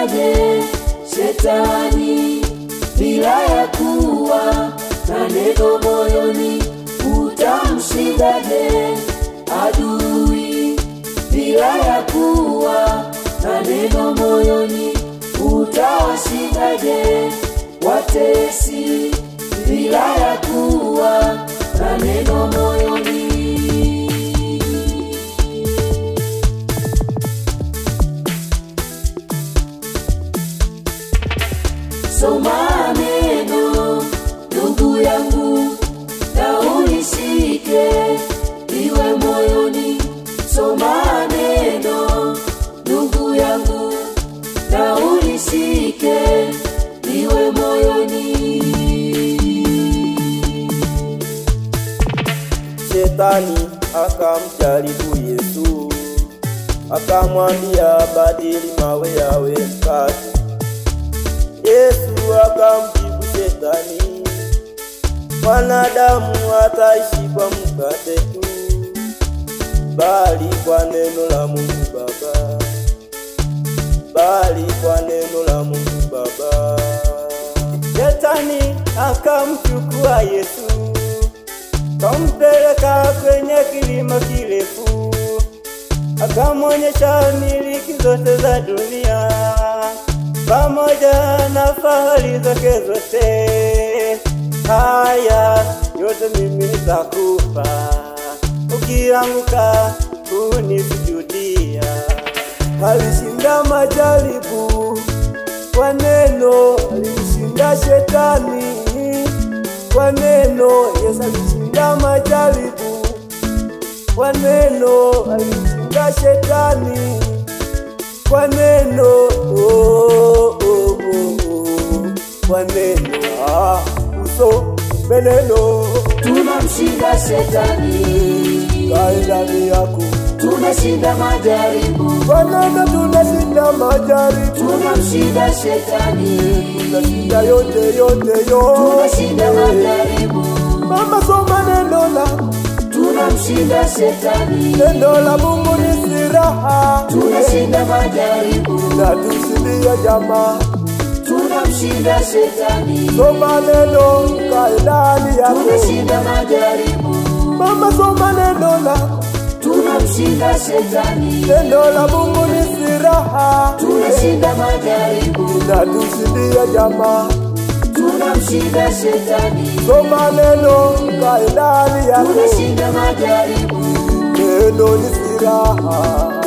utamshindaje shetani bila ya kuwa na neno moyoni? Utamshindaje adui bila ya kuwa na neno moyoni? Utawashindaje watesi bila ya kuwa na neno moyoni? Soma neno ndugu yangu na ulishike iwe moyoni. Soma neno ndugu yangu na ulishike iwe moyoni. Shetani akamjaribu Yesu, akamwambia badili mawe yawe mkate. Yesu akamjibu Shetani, mwanadamu hataishi kwa mkate tu, bali kwa neno la Mungu Baba, bali kwa neno la Mungu Baba. Shetani akamchukua Yesu, kampeleka kwenye kilima kirefu, akamwonyesha miliki zote za dunia pamoja na fahari zake zote. Haya yote mimi nitakupa ukianguka kunisujudia. Alishinda majaribu kwa neno, alishinda shetani kwa neno. Yesu alishinda majaribu kwa neno, alishinda shetani kwa neno. Kwa neno uso meneno. Tunamshinda shetani kaendani yako, tunashinda majaribu kwa neno, tunashinda majaribu. Tunamshinda shetani, tunashinda yote yote tunashinda majaribu. Mama soma neno la, tunamshinda shetani. Neno la Mungu ni silaha, tunashinda majaribu. Na tushindia jamaa, tunamshinda shetani. soma neno kaendani yako, tunashinda majaribu. Mama soma neno la, tunamshinda shetani. neno la Mungu ni silaha, tunashinda majaribu. Na tushindia jamaa, tunamshinda shetani. soma neno kaendani yako, tunashinda majaribu. neno ni silaha.